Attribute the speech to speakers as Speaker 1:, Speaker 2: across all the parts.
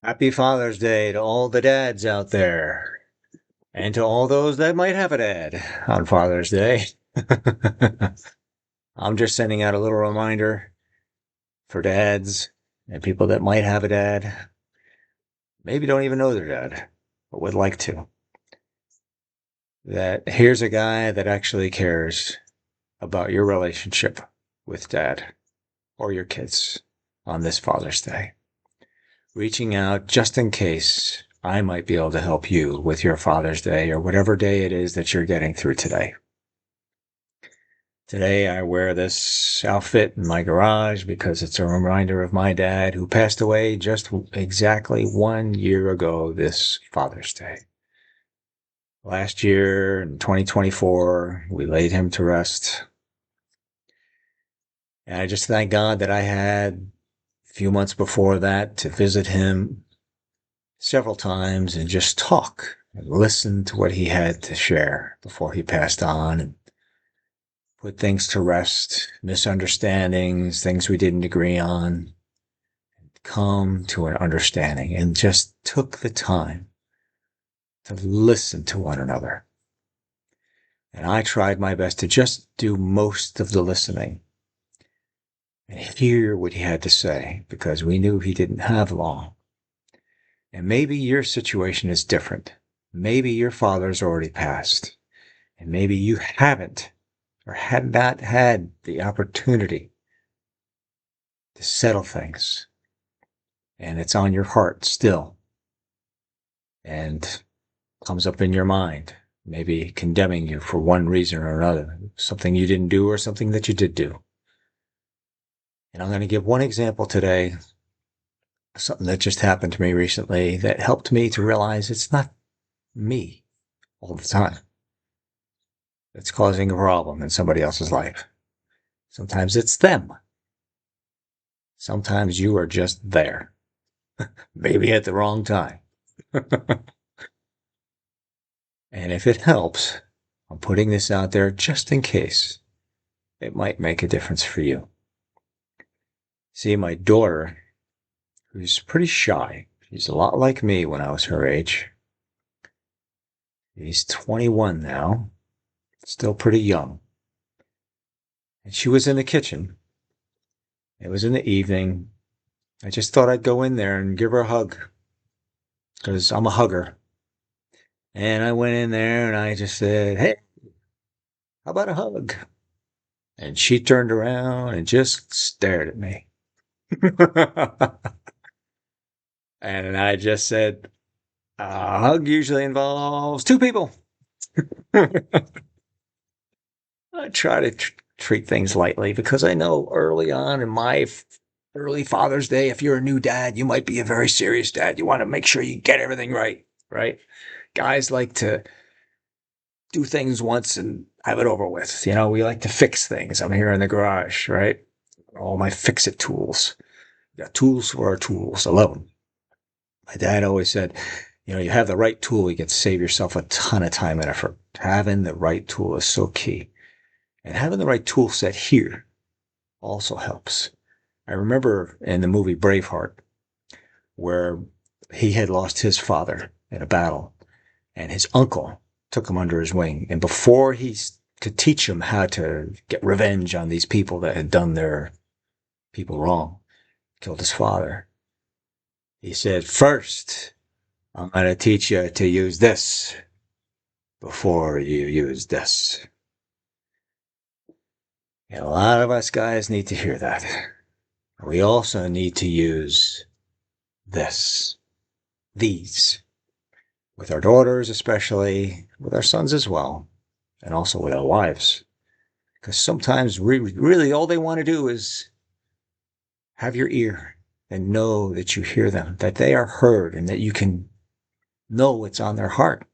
Speaker 1: Happy Father's Day to all the dads out there, and to all those that might have a dad on Father's Day. I'm just sending out a little reminder for dads and people that might have a dad, maybe don't even know their dad, but would like to. That here's a guy that actually cares about your relationship with dad or your kids on this Father's Day. Reaching out just in case I might be able to help you with your Father's Day or whatever day it is that you're getting through today. Today, I wear this outfit in my garage because it's a reminder of my dad who passed away just exactly 1 year ago this Father's Day. Last year, in 2024, we laid him to rest. And I just thank God that I had a few months before that to visit him several times and just talk and listen to what he had to share before he passed on and put things to rest, misunderstandings, things we didn't agree on, come to an understanding and just took the time to listen to one another. And I tried my best to just do most of the listening and hear what he had to say because we knew he didn't have long. And maybe your situation is different. Maybe your father's already passed, and maybe you haven't or had not had the opportunity to settle things, and it's on your heart still, and comes up in your mind, maybe condemning you for one reason or another, something you didn't do or something that you did do. And I'm going to give one example today, something that just happened to me recently that helped me to realize it's not me all the time that's causing a problem in somebody else's life. Sometimes it's them. Sometimes you are just there, maybe at the wrong time. And if it helps, I'm putting this out there just in case it might make a difference for you. See, my daughter, who's pretty shy, she's a lot like me when I was her age. She's 21 now, still pretty young. And she was in the kitchen. It was in the evening. I just thought I'd go in there and give her a hug because I'm a hugger. And I went in there and I just said, "Hey, how about a hug?" And she turned around and just stared at me. And I just said, a hug usually involves two people. I try to treat things lightly because I know early on in my early Father's Day, if you're a new dad, you might be a very serious dad. You want to make sure you get everything right, right? Guys like to do things once and have it over with. You know, we like to fix things. I'm here in the garage, right? All my fix it tools. We got tools for our tools alone. My dad always said, you know, you have the right tool, you can save yourself a ton of time and effort. Having the right tool is so key. And having the right tool set here also helps. I remember in the movie Braveheart, where he had lost his father in a battle, and his uncle took him under his wing. And before he could teach him how to get revenge on these people that had done their people wrong, killed his father, he said, "First, I'm going to teach you to use this before you use this." And a lot of us guys need to hear that. We also need to use this, these, with our daughters, especially, with our sons as well, and also with our wives. Because sometimes really all they want to do is have your ear and know that you hear them, that they are heard, and that you can know what's on their heart.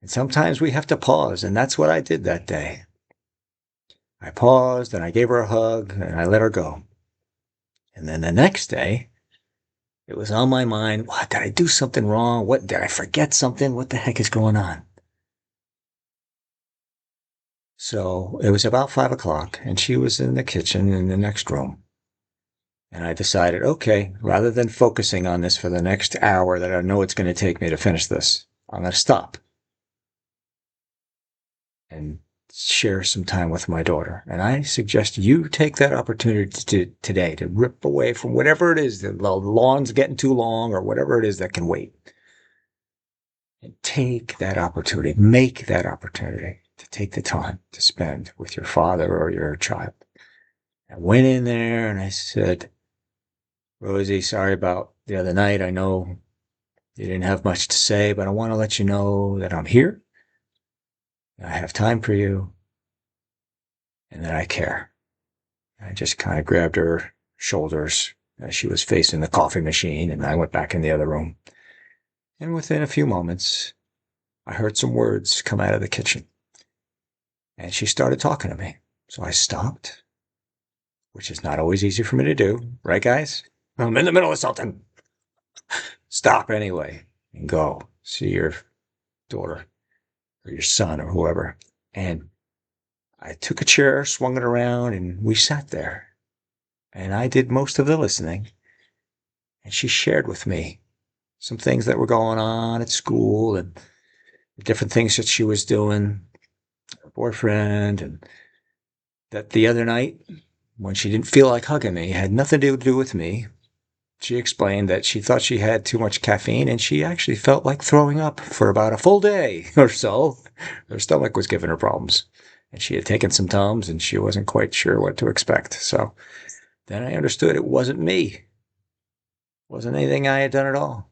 Speaker 1: And sometimes we have to pause, and that's what I did that day. I paused and I gave her a hug and I let her go. And then the next day, it was on my mind. What, did I do something wrong? What, did I forget something? What the heck is going on? So it was about 5 o'clock, and she was in the kitchen in the next room. And I decided, okay, rather than focusing on this for the next hour that I know it's going to take me to finish this, I'm going to stop and share some time with my daughter. And I suggest you take that opportunity today to rip away from whatever it is, the lawn's getting too long or whatever it is that can wait. And take that opportunity, make that opportunity to take the time to spend with your father or your child. I went in there and I said, Rosie, sorry about the other night. I know you didn't have much to say, but I want to let you know that I'm here. I have time for you and that I care. I just kind of grabbed her shoulders as she was facing the coffee machine, and I went back in the other room. And within a few moments, I heard some words come out of the kitchen. And she started talking to me. So I stopped, which is not always easy for me to do. Right, guys? I'm in the middle of something. Stop anyway and go see your daughter or your son or whoever. And I took a chair, swung it around, and we sat there. And I did most of the listening. And she shared with me some things that were going on at school and the different things that she was doing, her boyfriend, and that the other night, when she didn't feel like hugging me, had nothing to do with me. She explained that she thought she had too much caffeine and she actually felt like throwing up for about a full day or so. Her stomach was giving her problems. And she had taken some Tums and she wasn't quite sure what to expect. So then I understood it wasn't me. It wasn't anything I had done at all.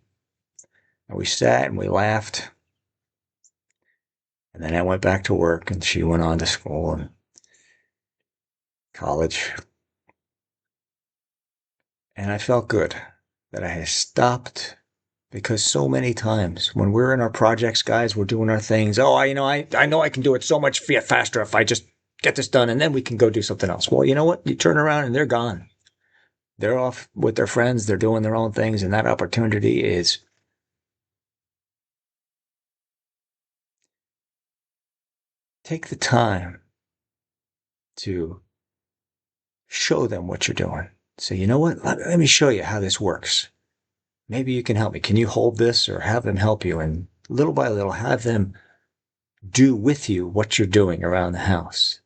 Speaker 1: And we sat and we laughed. And then I went back to work and she went on to school and college. And I felt good that I had stopped because so many times when we're in our projects, guys, we're doing our things. Oh, I know I can do it so much faster if I just get this done and then we can go do something else. Well, you know what? You turn around and they're gone. They're off with their friends. They're doing their own things. And that opportunity is take the time to show them what you're doing. Say, you know what? Let me show you how this works. Maybe you can help me. Can you hold this or have them help you? And little by little, have them do with you what you're doing around the house.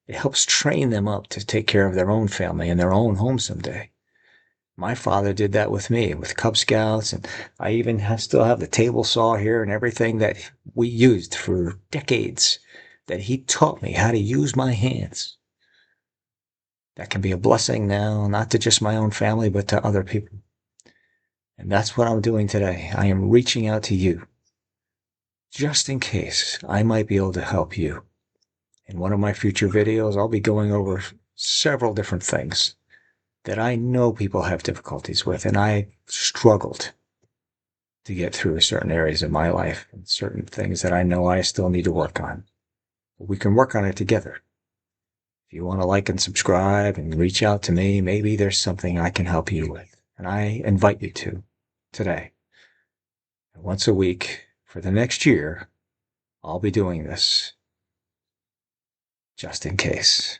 Speaker 1: It helps train them up to take care of their own family and their own home someday. My father did that with me, with Cub Scouts, and I even still have the table saw here and everything that we used for decades, that he taught me how to use my hands. That can be a blessing now, not to just my own family, but to other people. And that's what I'm doing today. I am reaching out to you, just in case I might be able to help you. In one of my future videos, I'll be going over several different things that I know people have difficulties with, and I struggled to get through certain areas of my life and certain things that I know I still need to work on. We can work on it together. If you want to like and subscribe and reach out to me, maybe there's something I can help you with. And I invite you to today. Once a week for the next year, I'll be doing this just in case.